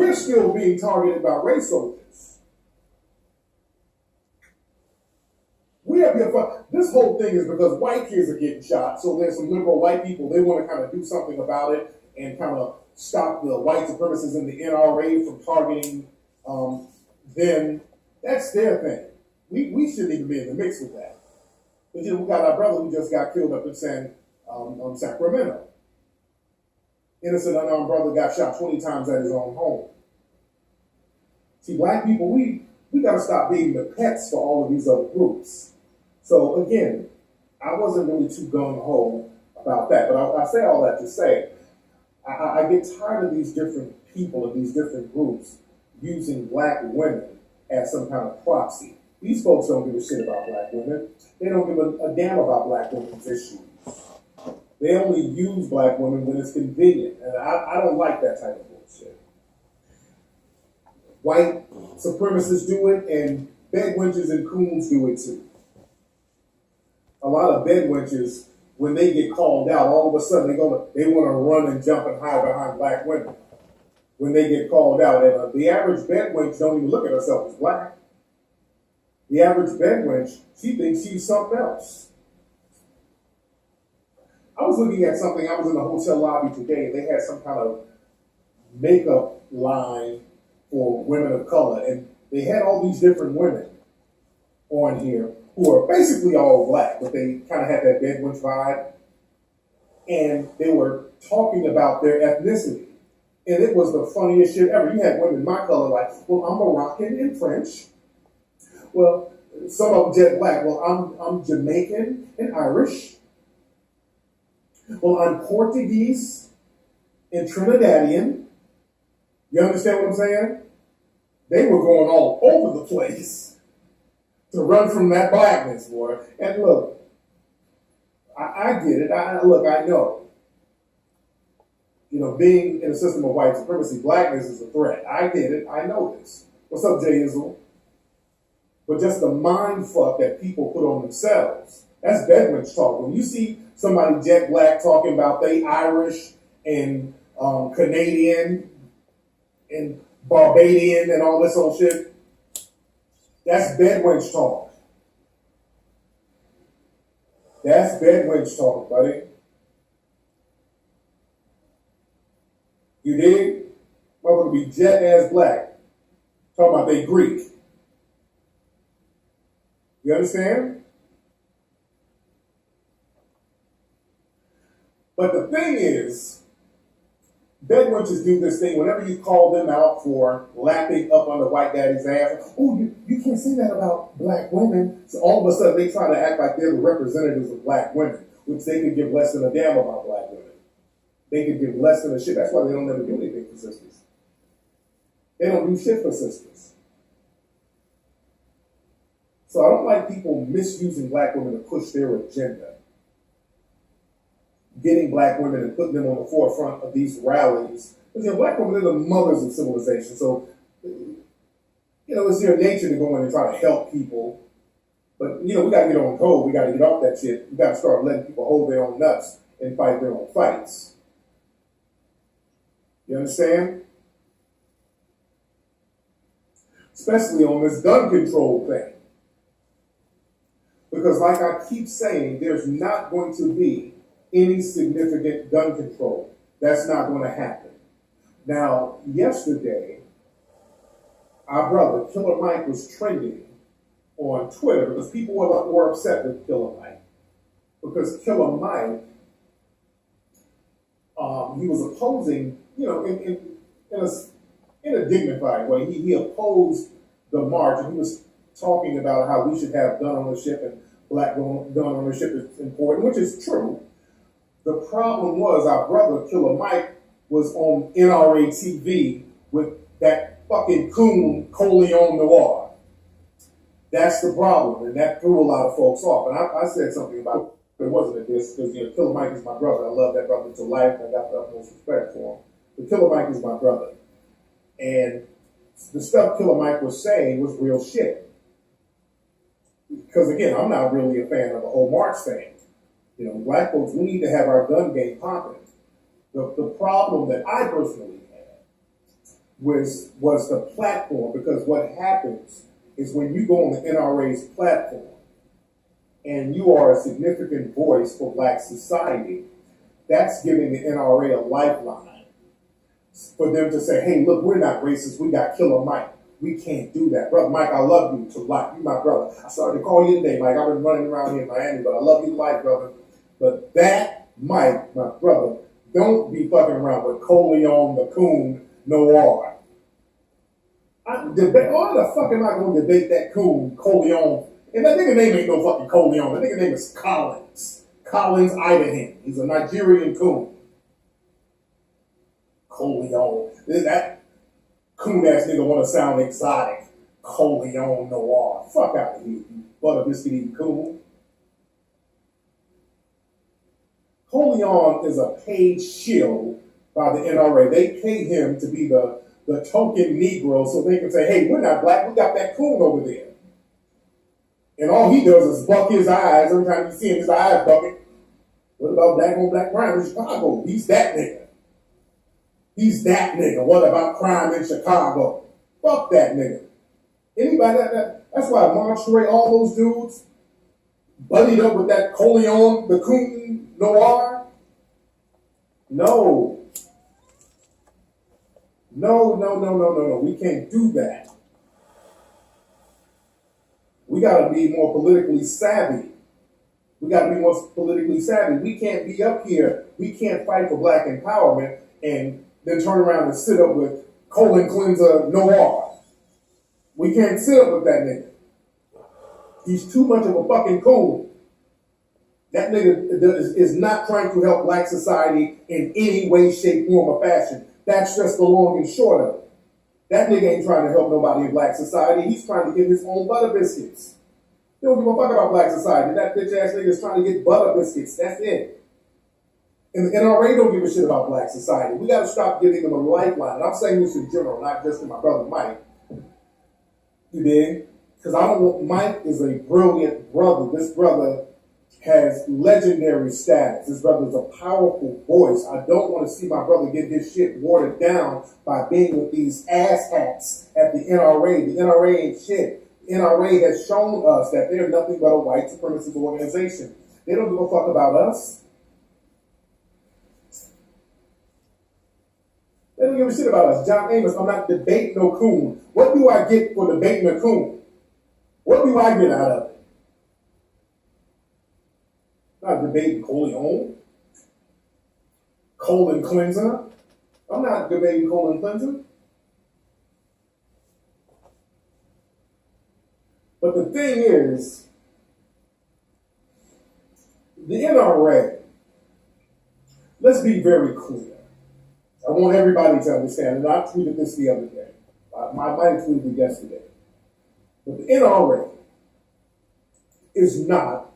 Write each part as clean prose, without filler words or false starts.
we're still being targeted by race soldiers. We have been, this whole thing is because white kids are getting shot, so there's some liberal white people, they want to kind of do something about it and kind of stop the white supremacists in the NRA from targeting them. That's their thing. We shouldn't even be in the mix with that. But we got our brother who just got killed up in Sacramento. Innocent unarmed brother got shot 20 times at his own home. See, black people, we got to stop being the pets for all of these other groups. So again, I wasn't really too gung-ho about that, but I say all that to say, I get tired of these different people and these different groups using black women as some kind of proxy. These folks don't give a shit about black women. They don't give a damn about black women's issues. They only use black women when it's convenient, and I don't like that type of bullshit. White supremacists do it, and bedwenches and coons do it too. A lot of bedwenches, when they get called out, all of a sudden they want to run and jump and hide behind black women when they get called out. And the average bedwench don't even look at herself as black. The average bedwench, she thinks she's something else. I was looking at something, I was in the hotel lobby today, and they had some kind of makeup line for women of color, and they had all these different women on here who are basically all black, but they kind of had that bedwench vibe, and they were talking about their ethnicity, and it was the funniest shit ever. You had women my color like, well, I'm Moroccan and French. Well, some of them jet black. Well, I'm Jamaican and Irish. Well, I'm Portuguese and Trinidadian. You understand what I'm saying? They were going all over the place to run from that blackness, boy. And look, I get it. I know. You know, being in a system of white supremacy, blackness is a threat. I get it. I know this. What's up, Jay Israel? But just the mind fuck that people put on themselves, that's bedwench talk. When you see somebody jet black talking about they Irish and Canadian and Barbadian and all this old shit, that's bedwench talk. That's bedwench talk, buddy. You dig? Motherfucker be jet ass black. Talking about they Greek. You understand? But the thing is, bedwenches do this thing whenever you call them out for lapping up under white daddy's ass. Oh, you can't say that about black women. So all of a sudden they try to act like they're the representatives of black women, which they could give less than a damn about black women. They could give less than a shit. That's why they don't ever do anything for sisters. They don't do shit for sisters. So I don't like people misusing black women to push their agenda. Getting black women and putting them on the forefront of these rallies. Because black women are the mothers of civilization. So, it's their nature to go in and try to help people. But, we got to get on code. We got to get off that shit. We got to start letting people hold their own nuts and fight their own fights. You understand? Especially on this gun control thing. Because like I keep saying, there's not going to be any significant gun control. That's not going to happen. Now, yesterday, our brother, Killer Mike, was trending on Twitter because people were upset with Killer Mike. Because Killer Mike, he was opposing, in a dignified way. He opposed the march, and he was talking about how we should have gun ownership and black gun ownership is important, which is true. The problem was our brother, Killer Mike, was on NRA TV with that fucking coon, Coleon Noir. That's the problem, and that threw a lot of folks off. And I said something about it wasn't a diss, because Killer Mike is my brother. I love that brother to life, and I got the utmost respect for him. But Killer Mike is my brother. And the stuff Killer Mike was saying was real shit. Because again, I'm not really a fan of the whole march thing. Black folks, we need to have our gun game popping. The problem that I personally had was the platform, because what happens is when you go on the NRA's platform and you are a significant voice for black society, that's giving the NRA a lifeline for them to say, hey, look, we're not racist, we got Killer Mike. We can't do that. Brother Mike, I love you to life. You my brother. I started to call you today, Mike. I've been running around here in Miami, but I love you to life, brother. But that Mike, my brother, don't be fucking around with Coleon the Coon Noir. Why the fuck am I going to debate that coon, Coleon? And that nigga name ain't no fucking Coleon. That nigga name is Collins. Collins Idahan. He's a Nigerian coon. Coleon. That coon ass nigga want to sound exotic. Coleon Noir. Fuck out of here, you butter biscuit eating coon. Coleon is a paid shill by the NRA. They pay him to be the token Negro so they can say, hey, we're not black, we got that coon over there. And all he does is buck his eyes every time you see him, his eyes bucking. What about black on black crime in Chicago? He's that nigga. He's that nigga. What about crime in Chicago? Fuck that nigga. Anybody that's why Monterey, all those dudes buddied up with that Coleon, the coon Noir. No. We can't do that. We got to be more politically savvy. We can't be up here. We can't fight for black empowerment and then turn around and sit up with colon cleanser Noir. We can't sit up with that nigga. He's too much of a fucking coon. That nigga is not trying to help black society in any way, shape, form, or fashion. That's just the long and short of it. That nigga ain't trying to help nobody in black society. He's trying to get his own butter biscuits. He don't give a fuck about black society. That bitch ass nigga is trying to get butter biscuits. That's it. And the NRA don't give a shit about black society. We got to stop giving them a lifeline. And I'm saying this in general, not just to my brother Mike. You dig? Because Mike is a brilliant brother. This brother has legendary status. This brother is a powerful voice. I don't want to see my brother get his shit watered down by being with these asshats at the NRA. The NRA ain't shit. The NRA has shown us that they're nothing but a white supremacist organization. They don't give a fuck about us. They don't give a shit about us. John Amos, I'm not debating no coon. What do I get for debating a coon? What do I get out of it? I'm not debating Coleon. Colon cleanser. I'm not debating colon cleanser. But the thing is, the NRA, let's be very clear. I want everybody to understand, and I tweeted this the other day. I might have tweeted it yesterday. But the NRA is not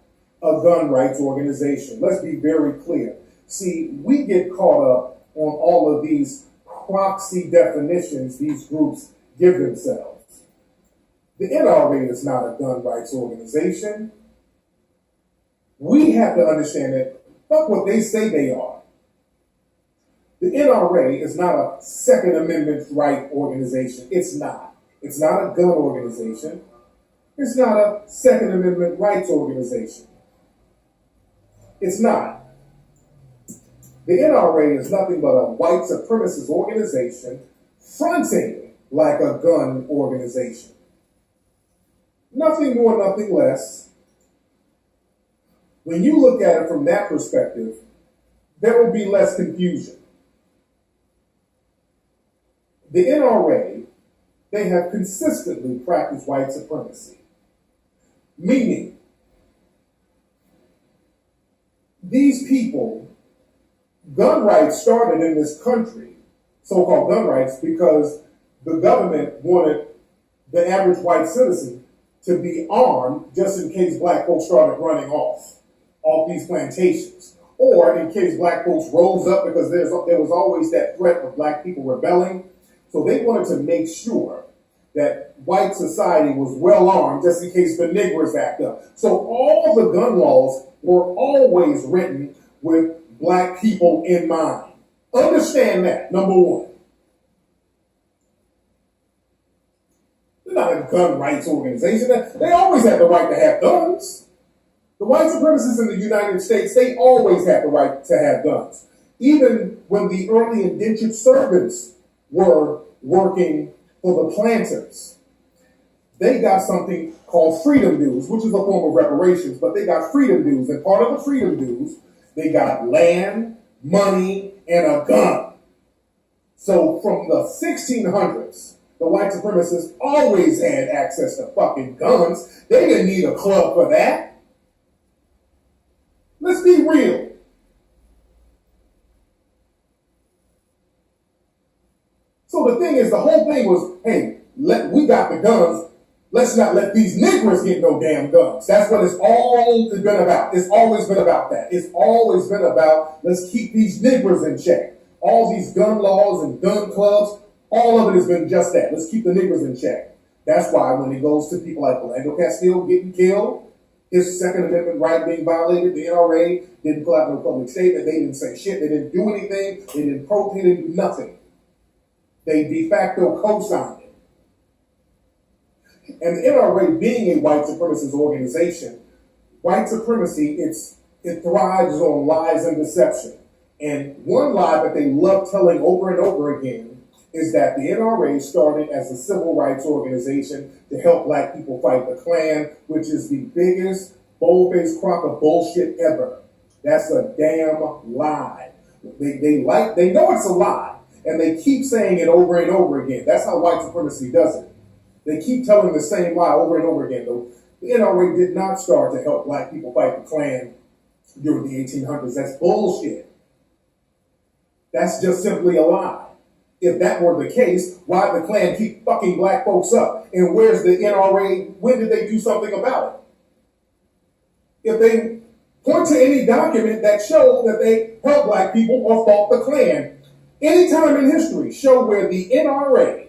a gun rights organization. Let's be very clear. See, we get caught up on all of these proxy definitions these groups give themselves. The NRA is not a gun rights organization. We have to understand that, fuck what they say they are. The NRA is not a Second Amendment right organization. It's not. It's not a gun organization. It's not a Second Amendment rights organization. It's not. The NRA is nothing but a white supremacist organization fronting like a gun organization. Nothing more, nothing less. When you look at it from that perspective, there will be less confusion. The NRA, they have consistently practiced white supremacy, meaning these people, gun rights started in this country, so-called gun rights, because the government wanted the average white citizen to be armed just in case black folks started running off these plantations, or in case black folks rose up, because there was always that threat of black people rebelling. So they wanted to make sure that white society was well armed just in case the niggers act up. So all the gun laws were always written with black people in mind. Understand that, number one. They're not a gun rights organization. They always had the right to have guns. The white supremacists in the United States, they always had the right to have guns. Even when the early indentured servants were working for the planters, they got something called freedom dues, which is a form of reparations, but they got freedom dues. And part of the freedom dues, they got land, money, and a gun. So from the 1600s, the white supremacists always had access to fucking guns. They didn't need a club for that. Let's be real. So the thing is, the whole thing was, hey, we got the guns. Let's not let these niggers get no damn guns. That's what it's all been about. It's always been about that. It's always been about, let's keep these niggers in check. All these gun laws and gun clubs, all of it has been just that. Let's keep the niggers in check. That's why when it goes to people like Yndks getting killed, his Second Amendment right being violated, the NRA didn't pull out no public statement. They didn't say shit. They didn't do anything. They didn't protest. They didn't do nothing. They de facto co-signed it. And the NRA being a white supremacist organization, white supremacy, it thrives on lies and deception. And one lie that they love telling over and over again is that the NRA started as a civil rights organization to help black people fight the Klan, which is the biggest bold-faced crock of bullshit ever. That's a damn lie. They know it's a lie, and they keep saying it over and over again. That's how white supremacy does it. They keep telling the same lie over and over again. The NRA did not start to help black people fight the Klan during the 1800s. That's bullshit. That's just simply a lie. If that were the case, why the Klan keep fucking black folks up? And where's the NRA? When did they do something about it? If they point to any document that showed that they helped black people or fought the Klan, any time in history, show where the NRA,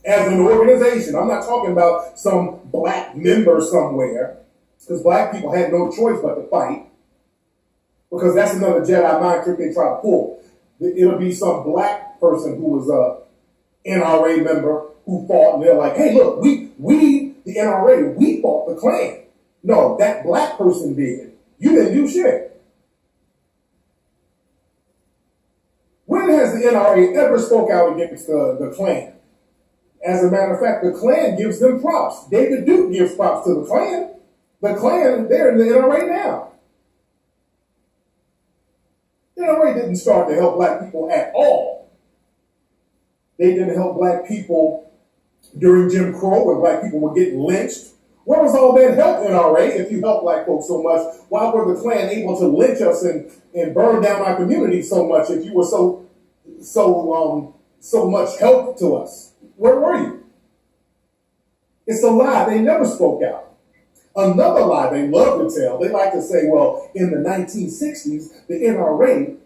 as an organization, I'm not talking about some black member somewhere, because black people had no choice but to fight, because that's another Jedi mind trick they try to pull. It'll be some black person who was a NRA member who fought, and they're like, hey, look, we the NRA, we fought the Klan. No, that black person did. You didn't do shit. When has the NRA ever spoke out against the Klan? As a matter of fact, the Klan gives them props. David Duke gives props to the Klan. The Klan, they're in the NRA now. The NRA didn't start to help black people at all. They didn't help black people during Jim Crow when black people were getting lynched. Where was all that help, NRA, if you helped black folks so much? Why were the Klan able to lynch us and burn down our community so much if you were so much help to us? Where were you? It's a lie. They never spoke out. Another lie they love to tell, they like to say, well, in the 1960s, the NRA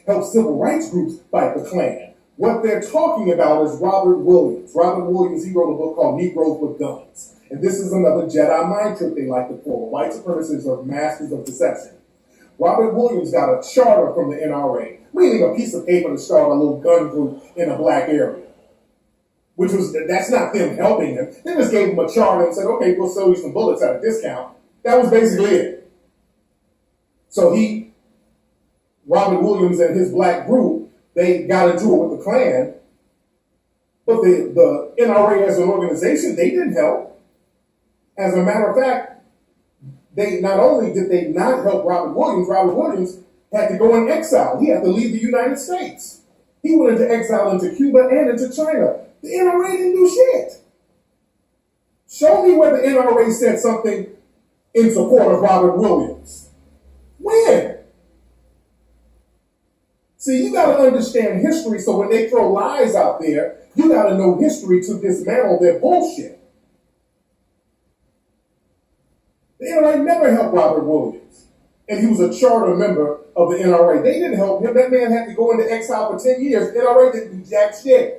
helped civil rights groups fight the Klan. What they're talking about is Robert Williams. Robert Williams, he wrote a book called Negroes with Guns. And this is another Jedi mind trick they like to pull. White supremacists are masters of deception. Robert Williams got a charter from the NRA, meaning a piece of paper to start a little gun group in a black area. That's not them helping him. They just gave him a charter and said, okay, we'll sell you some bullets at a discount. That was basically it. So Robert Williams and his black group, they got into it with the Klan. But the NRA as an organization, they didn't help. As a matter of fact, not only did they not help Robert Williams had to go in exile. He had to leave the United States. He went into exile into Cuba and into China. The NRA didn't do shit. Show me where the NRA said something in support of Robert Williams. When? See, you got to understand history, so when they throw lies out there, you got to know history to dismantle their bullshit. The NRA never helped Robert Williams, and he was a charter member of the NRA. They didn't help him. That man had to go into exile for 10 years. NRA didn't do jack shit.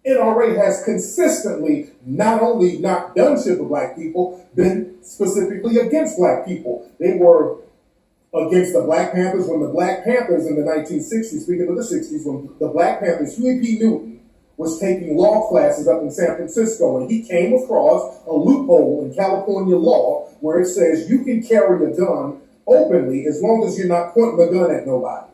NRA has consistently not only not done shit for black people, been specifically against black people. They were against the Black Panthers when the Black Panthers in the 1960s, speaking of the 60s, when the Black Panthers, Huey P. Newton was taking law classes up in San Francisco, and he came across a loophole in California law where it says you can carry a gun openly as long as you're not pointing the gun at nobody.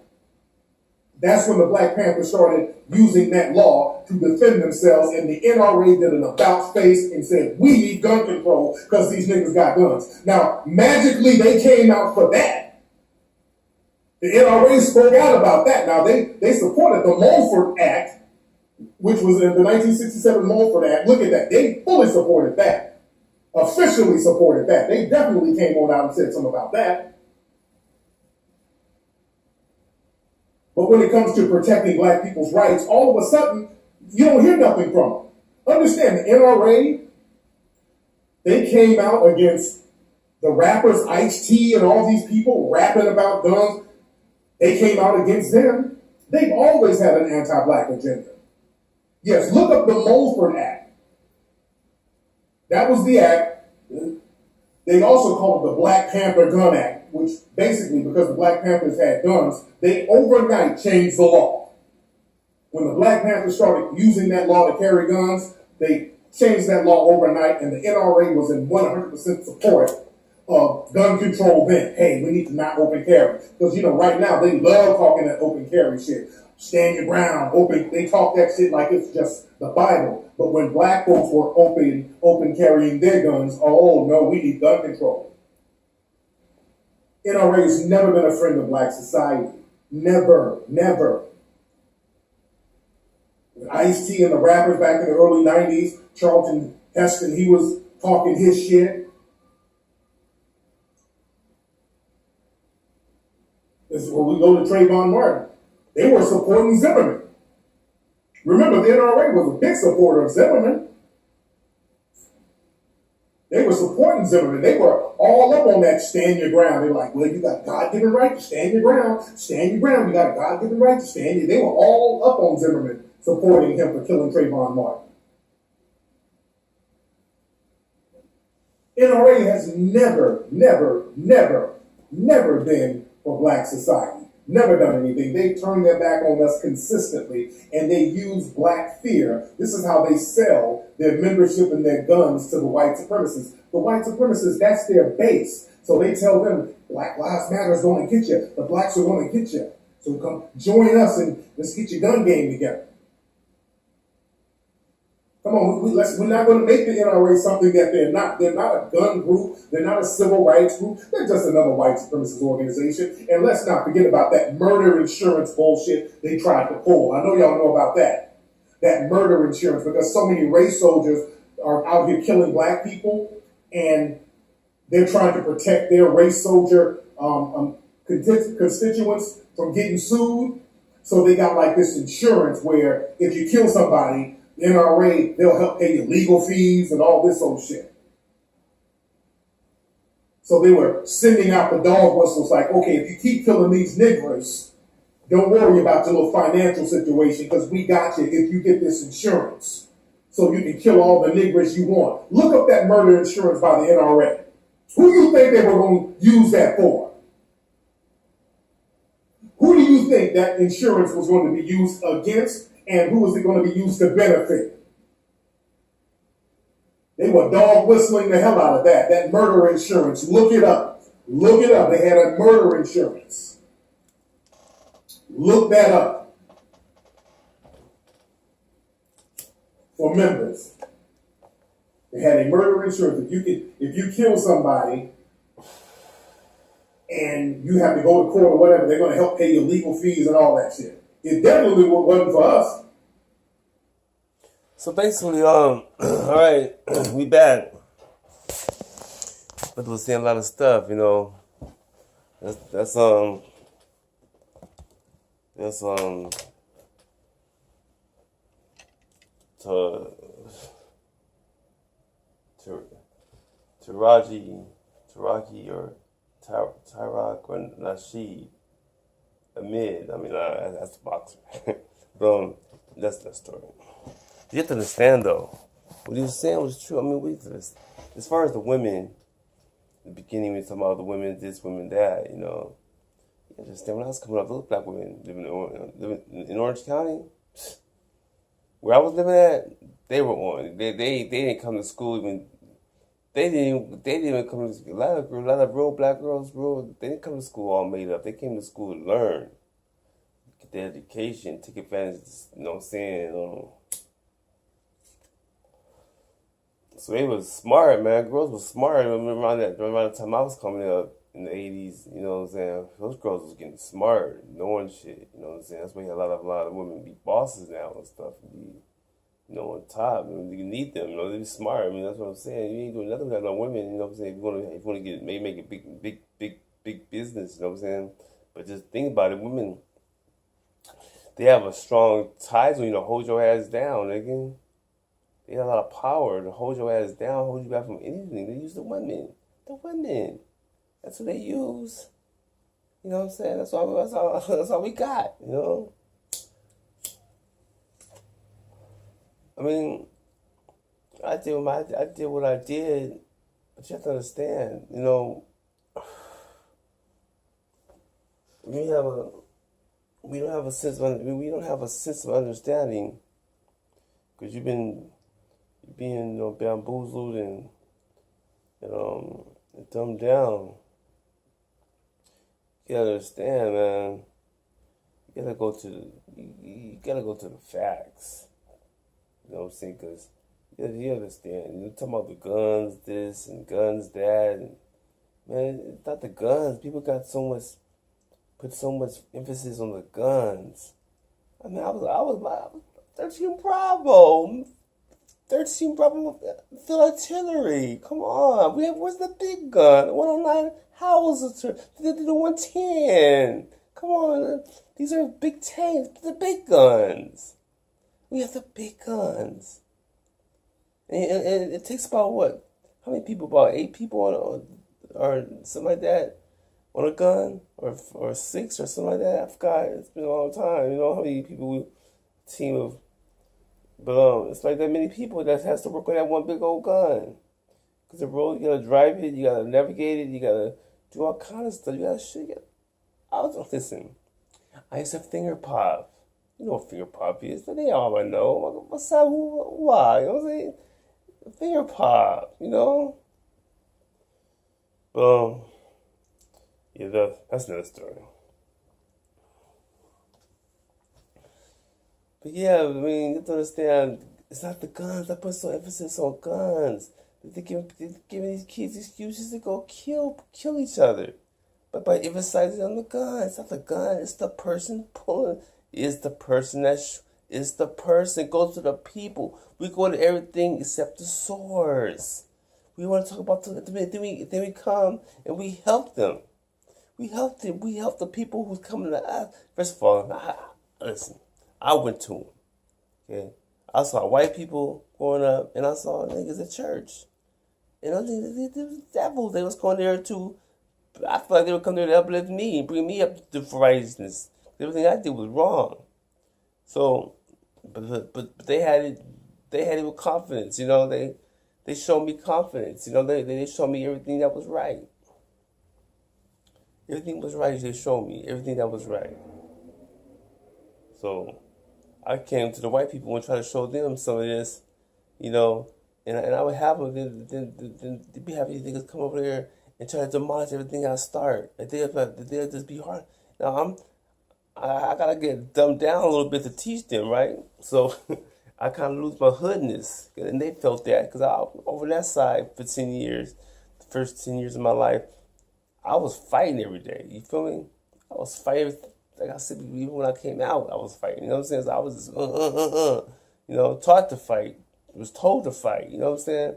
That's when the Black Panthers started using that law to defend themselves, and the NRA did an about face and said, we need gun control because these niggas got guns. Now, magically, they came out for that. The NRA spoke out about that. Now, they supported the Mulford Act, which was in the 1967 Mulford Act. Look at that. They fully supported that. Officially supported that. They definitely came on out and said something about that. But when it comes to protecting black people's rights, all of a sudden, you don't hear nothing from them. Understand, the NRA, they came out against the rappers Ice-T and all these people rapping about guns. They came out against them. They've always had an anti-black agenda. Yes, look up the Mulford Act. That was the act. They also call it the Black Panther Gun Act, which basically, because the Black Panthers had guns, they overnight changed the law. When the Black Panthers started using that law to carry guns, they changed that law overnight, and the NRA was in 100% support of gun control then. Hey, we need to not open carry. Because, you know, right now, they love talking that open carry shit. Stand your ground, open. They talk that shit like it's just the Bible. But when black folks were open carrying their guns, oh no, we need gun control. NRA has never been a friend of black society. Never, never. With Ice-T and the rappers back in the early 90s, Charlton Heston, he was talking his shit. This is where we go to Trayvon Martin. They were supporting Zimmerman. Remember, the NRA was a big supporter of Zimmerman. They were supporting Zimmerman. They were all up on that stand your ground. They're like, well, you got a God-given right to stand your ground. Stand your ground. You got a God-given right to stand your. They were all up on Zimmerman, supporting him for killing Trayvon Martin. NRA has never, never, never, never been for black society. Never done anything. They turn their back on us consistently, and they use black fear. This is how they sell their membership and their guns to the white supremacists. The white supremacists, that's their base. So they tell them, Black Lives Matter is going to get you. The blacks are going to get you. So come join us and let's get your gun game together. Come on, we're not going to make the NRA something that they're not. They're not a gun group. They're not a civil rights group. They're just another white supremacist organization. And let's not forget about that murder insurance bullshit they tried to pull. I know y'all know about that. That murder insurance, because so many race soldiers are out here killing black people, and they're trying to protect their race soldier constituents from getting sued. So they got like this insurance where if you kill somebody, NRA, they'll help pay your legal fees and all this old shit. So they were sending out the dog whistles like, okay, if you keep killing these niggers, don't worry about your little financial situation because we got you if you get this insurance. So you can kill all the niggers you want. Look up that murder insurance by the NRA. Who do you think they were going to use that for? Who do you think that insurance was going to be used against? And who was it going to be used to benefit? They were dog whistling the hell out of that. That murder insurance. Look it up. Look it up. They had a murder insurance. Look that up. For members. They had a murder insurance. If you kill somebody and you have to go to court or whatever, they're going to help pay your legal fees and all that shit. It definitely wasn't for us. So basically, all right, we back. But we're seeing a lot of stuff, you know. That's Taraji or Tyraq or Nasheed Ahmed. I mean, that's the boxer. But that's that story. You have to understand, though, what he was saying was true. I mean, as far as the women, in the beginning, we were talking about the women this, women that, you know. You understand, when I was coming up, those black women living in Orange County, Where I was living at, they were on. They didn't come to school even. They didn't come to school. A lot of real black girls, they didn't come to school all made up. They came to school to learn, get their education, take advantage. You know what I'm saying? So they was smart, man. Girls was smart. I remember around the time I was coming up in the '80s. You know what I'm saying? Those girls was getting smart, knowing shit. You know what I'm saying? That's why you have a lot of women be bosses now and stuff. Be, on top. I mean, you need them. They be smart. I mean, that's what I'm saying. You ain't doing nothing without no women. You know what I'm saying? If you want to get maybe make a big business. You know what I'm saying? But just think about it. Women, they have a strong ties when hold your ass down, nigga. They got a lot of power to hold your ass down, hold you back from anything. They use the women. The women. That's what they use. You know what I'm saying? That's all we got, I mean, I did what I did, but you have to understand, we don't have a sense of understanding because you've been being bamboozled and dumbed down. You gotta understand, man. You gotta go to the facts. You know what I'm saying? Because you understand. You're talking about the guns, this and guns, that. And, man, it's not the guns. People put so much emphasis on the guns. I mean, I was 13 Bravo. 13 Bravo field artillery. Come on. Where's the big gun? 109 Howitzer. The 110. Come on. These are big tanks. The big guns. We have the big guns. And it takes about what? How many people? About 8 people or something like that on a gun? Or 6 or something like that? I forgot. It's been a long time. How many people team of... But it's like that many people that has to work on that one big old gun. Because the road, you gotta drive it, you gotta navigate it, you gotta do all kind of stuff. You gotta shoot it. Listen, I used to finger pop. You know what finger pop is. They all I know. What's up? Why? You know what I'm saying? Finger pop, Yeah, that's another story. But yeah, I mean, you have to understand, it's not the guns. I put so emphasis on guns. They're giving these kids excuses to go kill each other. But by emphasizing on the gun, it's not the gun, it's the person pulling. It's the person it's the person. Goes to the people. We go to everything except the source. We want to talk about then we come and we help them. We help them. We help the people who's coming to us. First of all, listen. I went to them. Okay, I saw white people growing up, and I saw niggas at church. And I think they was devils. They was going there to. I feel like they would come there to uplift me and bring me up to righteousness. Everything I did was wrong. So, but they had it. They had it with confidence. They showed me confidence. They showed me everything that was right. Everything was right. They showed me everything that was right. So, I came to the white people and tried to show them some of this, and I would have them. Then they'd be happy to come over there and try to demolish everything I start. And they'd just be hard. Now I gotta get dumbed down a little bit to teach them, right? So I kind of lose my hoodness, and they felt that because over that side for 10 years, the first 10 years of my life, I was fighting every day. You feel me? I was fighting. Like I said, even when I came out, I was fighting. You know what I'm saying? So I was just, taught to fight. Was told to fight. You know what I'm saying?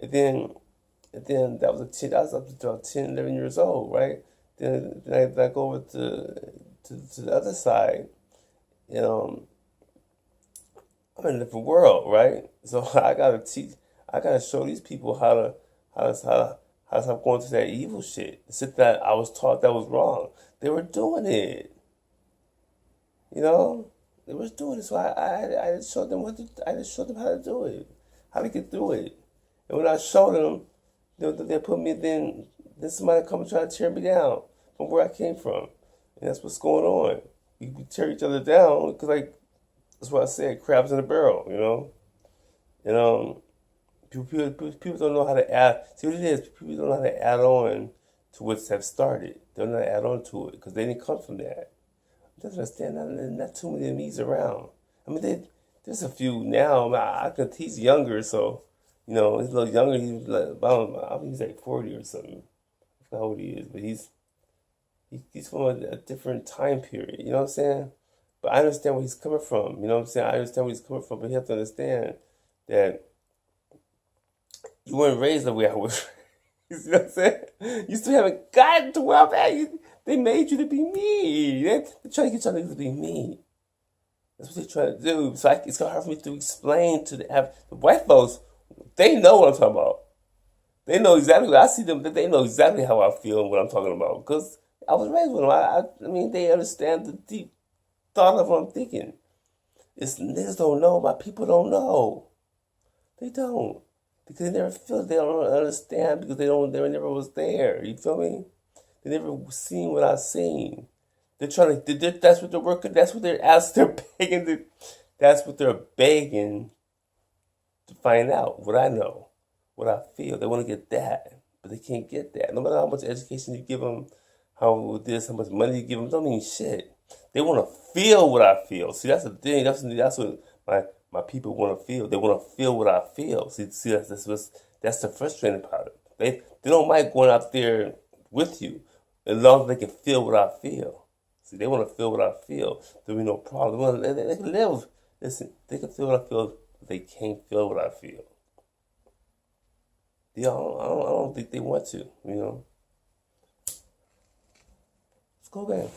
And then that was I was up to 10, 11 years old, right? Then I go over to the other side, I'm in a different world, right? So I gotta show these people how to stop going to that evil shit. The shit that I was taught that was wrong. They were doing it. They were doing it. So I just showed them how to do it, how to get through it. And when I showed them, they put me then somebody come and try to tear me down from where I came from. And that's what's going on. We tear each other down because That's why I said crabs in a barrel, you know? And people don't know how to add. See what it is? People don't know how to add on to what's have started. They don't know how to add on to it because they didn't come from that. Doesn't understand. Not too many of these around. I mean, there's a few now. He's younger, so he's a little younger. He's like about, I think he's like 40 or something. I forgot how old he is, but he's from a different time period. You know what I'm saying? But I understand where he's coming from. You know what I'm saying? I understand where he's coming from, but you have to understand that you weren't raised the way I was. You see what I'm saying? You still haven't gotten to where I'm at. They made you to be me. They're trying to get y'all to be me. That's what they're trying to do. So it's hard for me to explain to the white folks. They know what I'm talking about. They know exactly. I see them. They know exactly how I feel and what I'm talking about because I was raised with them. I mean, they understand the deep thought of what I'm thinking. It's niggas don't know. My people don't know. They don't because they never feel. They don't understand because they never was there. You feel me? They never seen what I seen. They're trying to. That's what they're working. That's what they're asking. They're begging. That's what they're begging to find out. What I know, what I feel. They want to get that, but they can't get that. No matter how much education you give them, how much money you give them, don't mean shit. They want to feel what I feel. See, that's the thing. That's what my people want to feel. They want to feel what I feel. See, that's the frustrating part. They don't mind going out there with you as long as they can feel what I feel. See, they want to feel what I feel. There'll be no problem. They can live. Listen, they can feel what I feel, but they can't feel what I feel. I don't think they want to, Let's go back.